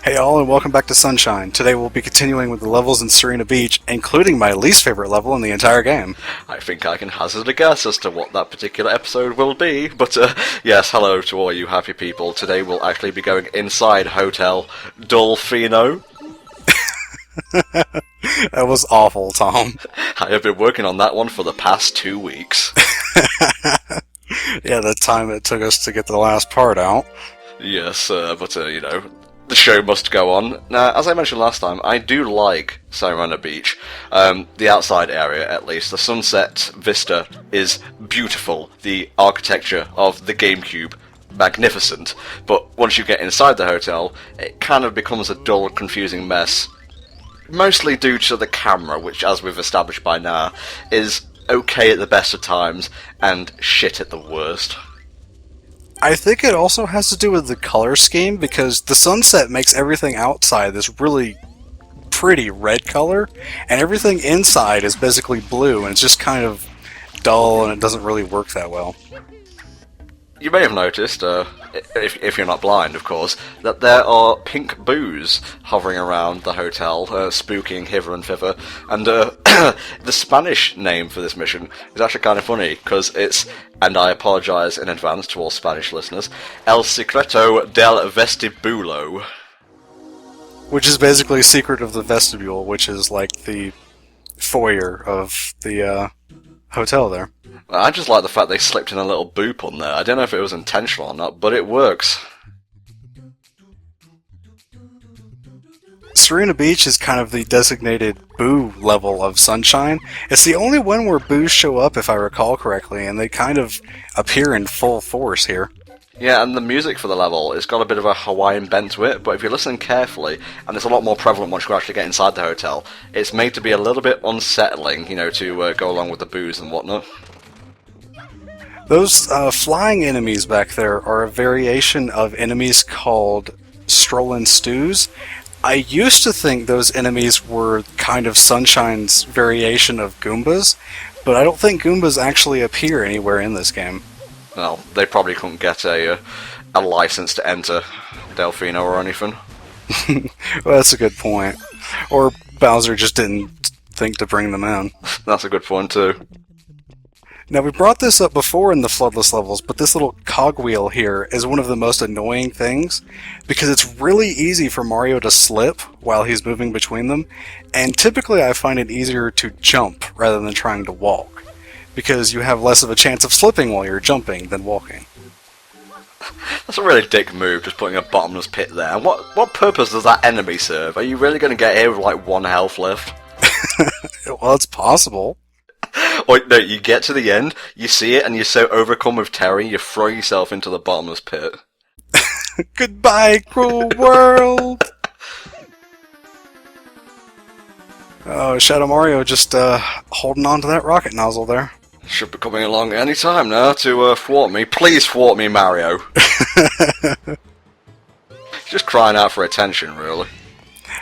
Hey all, and welcome back to Sunshine. Today we'll be continuing with the levels in Serena Beach, including my least favorite level in the entire game. I think I can hazard a guess as to what that particular episode will be, but yes, hello to all you happy people. Today we'll actually be going inside Hotel Delfino. That was awful, Tom. I have been working on that one for the past 2 weeks. Yeah, the time it took us to get the last part out. Yes, but you know, the show must go on. Now, as I mentioned last time, I do like Sirena Beach. The outside area, at least. The sunset vista is beautiful. The architecture of the GameCube, magnificent. But once you get inside the hotel, it kind of becomes a dull, confusing mess. Mostly due to the camera, which, as we've established by now, is okay at the best of times, and shit at the worst. I think it also has to do with the color scheme, because the sunset makes everything outside this really pretty red color, and everything inside is basically blue, and it's just kind of dull, and it doesn't really work that well. You may have noticed, if you're not blind, of course, that there are pink boos hovering around the hotel, spooking hither and thither, and the Spanish name for this mission is actually kind of funny, because it's, and I apologise in advance to all Spanish listeners, El Secreto del Vestibulo. Which is basically Secret of the Vestibule, which is like the foyer of the hotel there. I just like the fact they slipped in a little boop on there. I don't know if it was intentional or not, but it works. Serena Beach is kind of the designated boo level of Sunshine. It's the only one where boos show up, if I recall correctly, and they kind of appear in full force here. Yeah, and the music for the level, it's got a bit of a Hawaiian bent to it, but if you listen carefully, and it's a lot more prevalent once you actually get inside the hotel, it's made to be a little bit unsettling, you know, to go along with the boos and whatnot. Those flying enemies back there are a variation of enemies called Strollin' Stews. I used to think those enemies were kind of Sunshine's variation of Goombas, but I don't think Goombas actually appear anywhere in this game. Well, they probably couldn't get a license to enter Delfino or anything. Well, that's a good point. Or Bowser just didn't think to bring them in. That's a good point too. Now, we brought this up before in the Floodless levels, but this little cogwheel here is one of the most annoying things, because it's really easy for Mario to slip while he's moving between them, and typically I find it easier to jump rather than trying to walk, because you have less of a chance of slipping while you're jumping than walking. That's a really dick move, just putting a bottomless pit there. And what purpose does that enemy serve? Are you really going to get here with like one health left? Well, it's possible. Or no, you get to the end, you see it, and you're so overcome with terror, you throw yourself into the bottomless pit. Goodbye, cruel world! Oh, Shadow Mario just holding on to that rocket nozzle there. Should be coming along any time now to thwart me. Please thwart me, Mario. Just crying out for attention, really.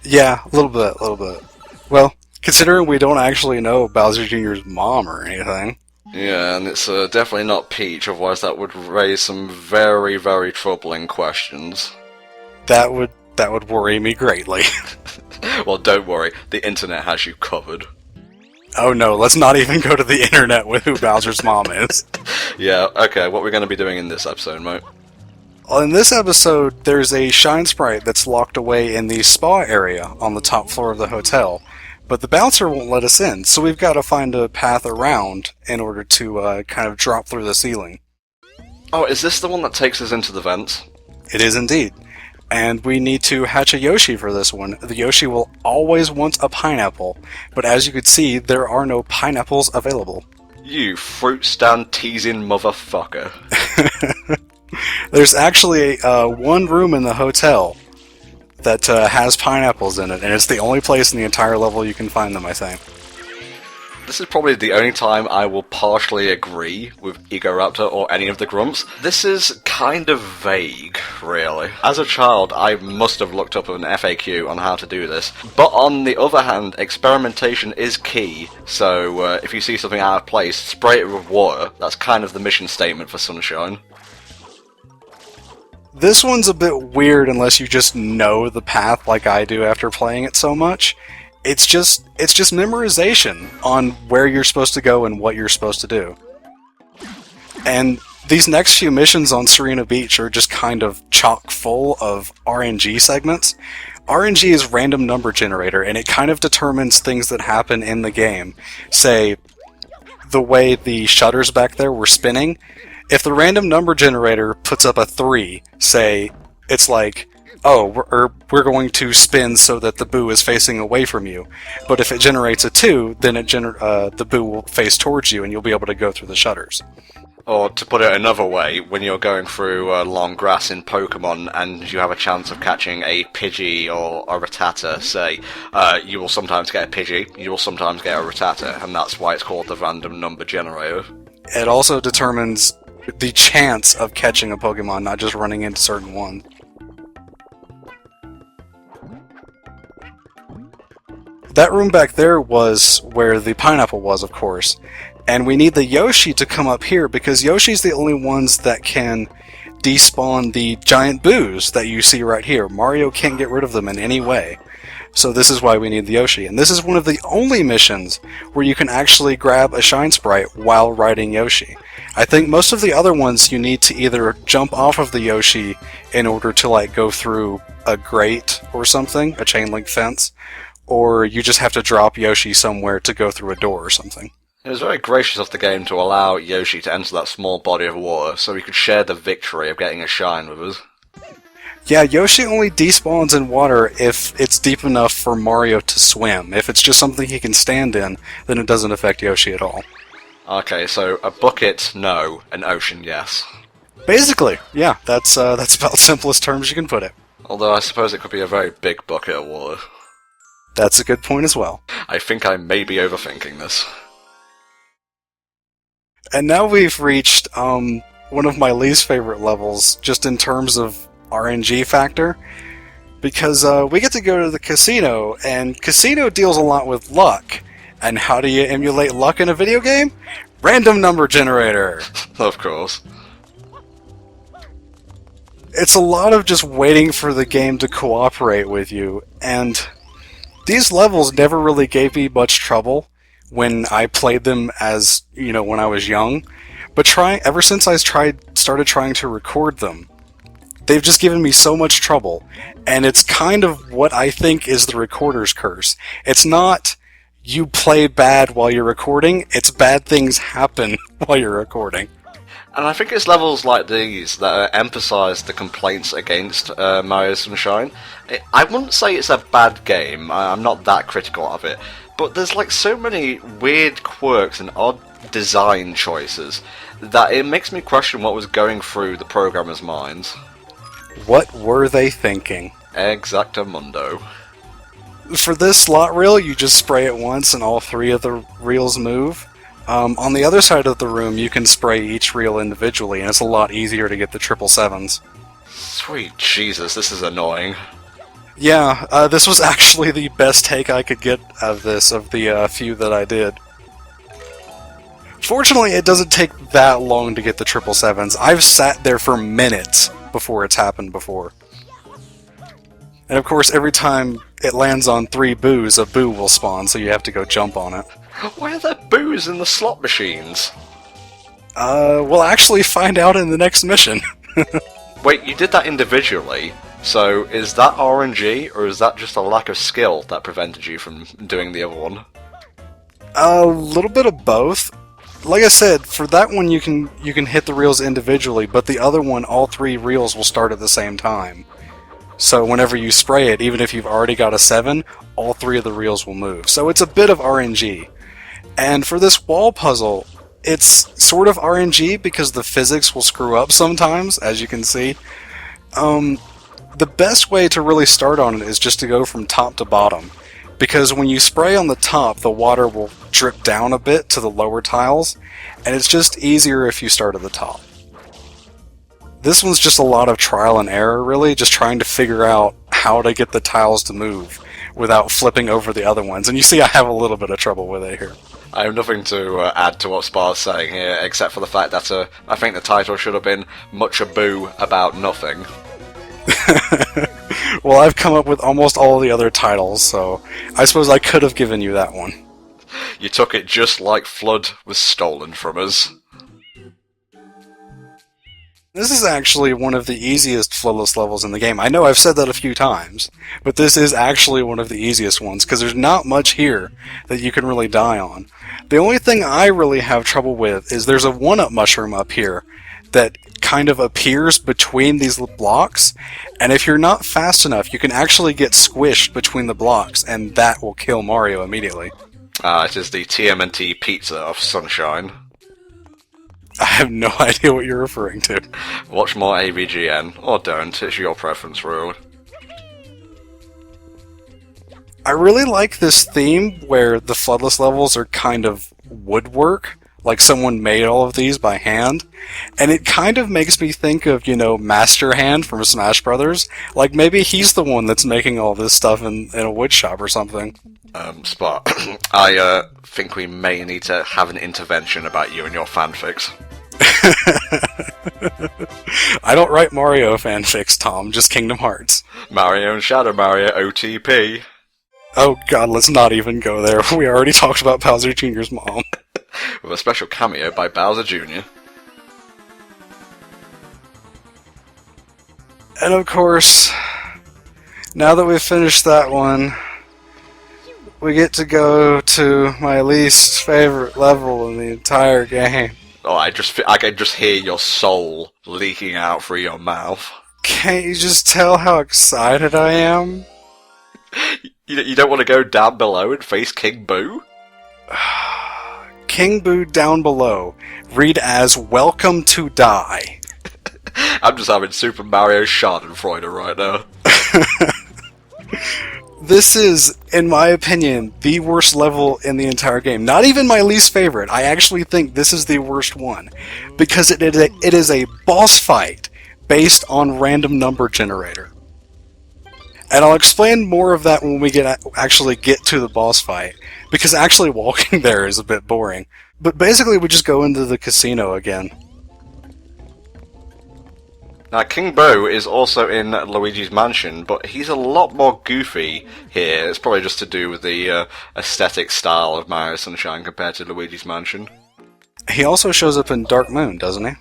Yeah, a little bit. Well, considering we don't actually know Bowser Jr.'s mom or anything. Yeah, and it's definitely not Peach, otherwise that would raise some very, very troubling questions. That would worry me greatly. Well, don't worry, the internet has you covered. Oh no, let's not even go to the internet with who Bowser's mom is. Yeah, okay, what we're going to be doing in this episode, mate? Well, in this episode, there's a Shine Sprite that's locked away in the spa area on the top floor of the hotel. But the bouncer won't let us in, so we've got to find a path around in order to kind of drop through the ceiling. Oh, is this the one that takes us into the vents? It is indeed. And we need to hatch a Yoshi for this one. The Yoshi will always want a pineapple, but as you could see, there are no pineapples available. You fruit stand teasing motherfucker. There's actually one room in the hotel that has pineapples in it, and it's the only place in the entire level you can find them, I think. This is probably the only time I will partially agree with Egoraptor or any of the Grumps. This is kind of vague, really. As a child, I must have looked up an FAQ on how to do this. But on the other hand, experimentation is key, so if you see something out of place, spray it with water. That's kind of the mission statement for Sunshine. This one's a bit weird unless you just know the path like I do after playing it so much. It's just memorization on where you're supposed to go and what you're supposed to do. And these next few missions on Serena Beach are just kind of chock full of RNG segments. RNG is random number generator, and it kind of determines things that happen in the game. Say, the way the shutters back there were spinning, if the random number generator puts up a 3, say, it's like, oh, we're going to spin so that the boo is facing away from you. But if it generates a 2, then the boo will face towards you and you'll be able to go through the shutters. Or to put it another way, when you're going through long grass in Pokemon and you have a chance of catching a Pidgey or a Rattata, say, you will sometimes get a Pidgey, you will sometimes get a Rattata, and that's why it's called the random number generator. It also determines the chance of catching a Pokemon, not just running into certain ones. That room back there was where the pineapple was, of course. And we need the Yoshi to come up here, because Yoshi's the only ones that can despawn the giant boos that you see right here. Mario can't get rid of them in any way. So this is why we need the Yoshi. And this is one of the only missions where you can actually grab a Shine Sprite while riding Yoshi. I think most of the other ones you need to either jump off of the Yoshi in order to like go through a grate or something, a chain link fence, or you just have to drop Yoshi somewhere to go through a door or something. It was very gracious of the game to allow Yoshi to enter that small body of water so he could share the victory of getting a shine with us. Yeah, Yoshi only despawns in water if it's deep enough for Mario to swim. If it's just something he can stand in, then it doesn't affect Yoshi at all. Okay, so a bucket, no. An ocean, yes. Basically, yeah, that's about the simplest terms you can put it. Although I suppose it could be a very big bucket of water. That's a good point as well. I think I may be overthinking this. And now we've reached one of my least favorite levels, just in terms of RNG factor, because we get to go to the casino, and casino deals a lot with luck. And how do you emulate luck in a video game? Random number generator! Of course. It's a lot of just waiting for the game to cooperate with you, and these levels never really gave me much trouble when I played them as, when I was young, but ever since I started trying to record them, they've just given me so much trouble, and it's kind of what I think is the recorder's curse. It's not you play bad while you're recording, it's bad things happen while you're recording. And I think it's levels like these that emphasise the complaints against Mario Sunshine. I wouldn't say it's a bad game, I'm not that critical of it, but there's like so many weird quirks and odd design choices that it makes me question what was going through the programmers' minds. What were they thinking? Exactamundo. For this slot reel, you just spray it once and all 3 of the reels move. On the other side of the room, you can spray each reel individually, and it's a lot easier to get the 777s. Sweet Jesus, this is annoying. Yeah, this was actually the best take I could get of this, of the few that I did. Fortunately, it doesn't take that long to get the 777s. I've sat there for minutes before it's happened before. And of course, every time it lands on 3 boos, a boo will spawn, so you have to go jump on it. Why are there boos in the slot machines? We'll actually find out in the next mission. Wait, you did that individually, so is that RNG, or is that just a lack of skill that prevented you from doing the other one? A little bit of both. Like I said, for that one you can hit the reels individually, but the other one, all 3 reels will start at the same time. So whenever you spray it, even if you've already got a 7, all 3 of the reels will move. So it's a bit of RNG. And for this wall puzzle, it's sort of RNG because the physics will screw up sometimes, as you can see. The best way to really start on it is just to go from top to bottom. Because when you spray on the top, the water will drip down a bit to the lower tiles, and it's just easier if you start at the top. This one's just a lot of trial and error, really, just trying to figure out how to get the tiles to move without flipping over the other ones. And you see I have a little bit of trouble with it here. I have nothing to add to what Spar's saying here, except for the fact that I think the title should have been Much Ado About Nothing. Well, I've come up with almost all the other titles, so I suppose I could have given you that one. You took it just like FLUDD was stolen from us. This is actually one of the easiest floodless levels in the game. I know I've said that a few times, but this is actually one of the easiest ones, because there's not much here that you can really die on. The only thing I really have trouble with is there's a one-up mushroom up here that kind of appears between these blocks, and if you're not fast enough, you can actually get squished between the blocks, and that will kill Mario immediately. It is the TMNT pizza of sunshine. I have no idea what you're referring to. Watch more AVGN, or don't, it's your preference, really. I really like this theme where the floodless levels are kind of woodwork, like someone made all of these by hand, and it kind of makes me think of, Master Hand from Smash Brothers. Like maybe he's the one that's making all this stuff in a wood shop or something. Spot, I think we may need to have an intervention about you and your fanfics. I don't write Mario fanfics, Tom, just Kingdom Hearts. Mario and Shadow Mario OTP. Oh god, let's not even go there. We already talked about Bowser Jr.'s mom. With a special cameo by Bowser Jr. And of course, now that we've finished that one, we get to go to my least favorite level in the entire game. Oh, I can just hear your soul leaking out through your mouth. Can't you just tell how excited I am? You don't want to go down below and face King Boo? King Boo down below. Read as Welcome to Die. I'm just having Super Mario Schadenfreude right now. This is, in my opinion, the worst level in the entire game. Not even my least favorite. I actually think this is the worst one. Because it is a boss fight based on random number generator. And I'll explain more of that when we actually get to the boss fight. Because actually walking there is a bit boring. But basically we just go into the casino again. Now, King Boo is also in Luigi's Mansion, but he's a lot more goofy here. It's probably just to do with the aesthetic style of Mario Sunshine compared to Luigi's Mansion. He also shows up in Dark Moon, doesn't he?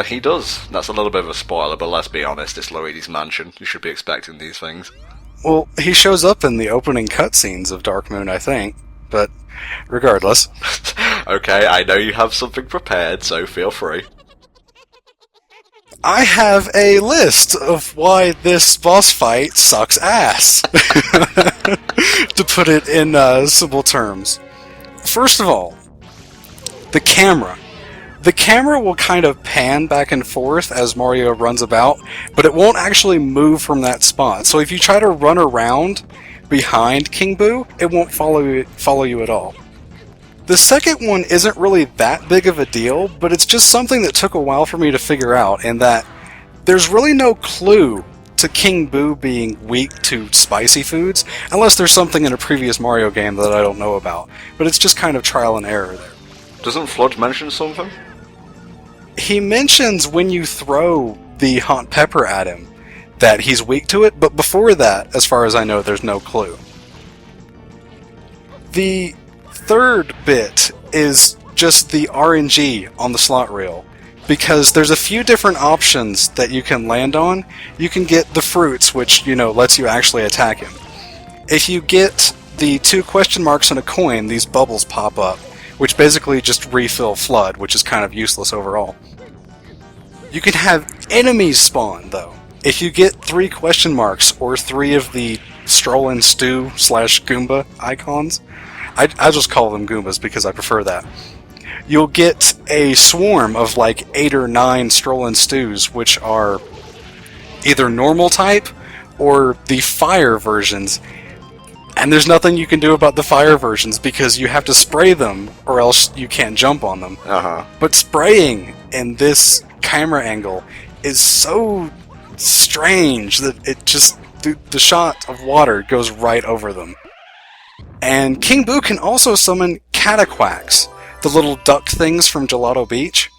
He does. That's a little bit of a spoiler, but let's be honest, it's Luigi's Mansion. You should be expecting these things. Well, he shows up in the opening cutscenes of Dark Moon, I think. But regardless. Okay, I know you have something prepared, so feel free. I have a list of why this boss fight sucks ass. To put it in simple terms. First of all, the camera. The camera will kind of pan back and forth as Mario runs about, but it won't actually move from that spot. So if you try to run around behind King Boo, it won't follow you at all. The second one isn't really that big of a deal, but it's just something that took a while for me to figure out, in that there's really no clue to King Boo being weak to spicy foods, unless there's something in a previous Mario game that I don't know about. But it's just kind of trial and error there. Doesn't FLUDD mention something? He mentions when you throw the hot pepper at him that he's weak to it, but before that, as far as I know, there's no clue. The third bit is just the RNG on the slot reel, because there's a few different options that you can land on. You can get the fruits, which, lets you actually attack him. If you get the 2 question marks and a coin, these bubbles pop up, which basically just refill FLUDD, which is kind of useless overall. You can have enemies spawn, though. If you get 3 question marks, or 3 of the Stroll and Stew / Goomba icons, I just call them Goombas because I prefer that. You'll get a swarm of like 8 or 9 Stroll and Stews, which are either normal type or the fire versions. And there's nothing you can do about the fire versions because you have to spray them or else you can't jump on them. But spraying in this camera angle is so strange that it just, the shot of water goes right over them. And King Boo can also summon cataquacks, the little duck things from Gelato Beach.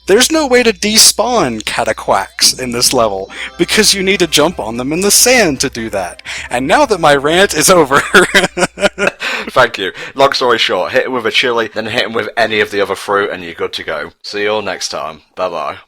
There's no way to despawn cataquacks in this level, because you need to jump on them in the sand to do that. And now that my rant is over... Thank you. Long story short, hit him with a chili, then hit him with any of the other fruit, and you're good to go. See you all next time. Bye-bye.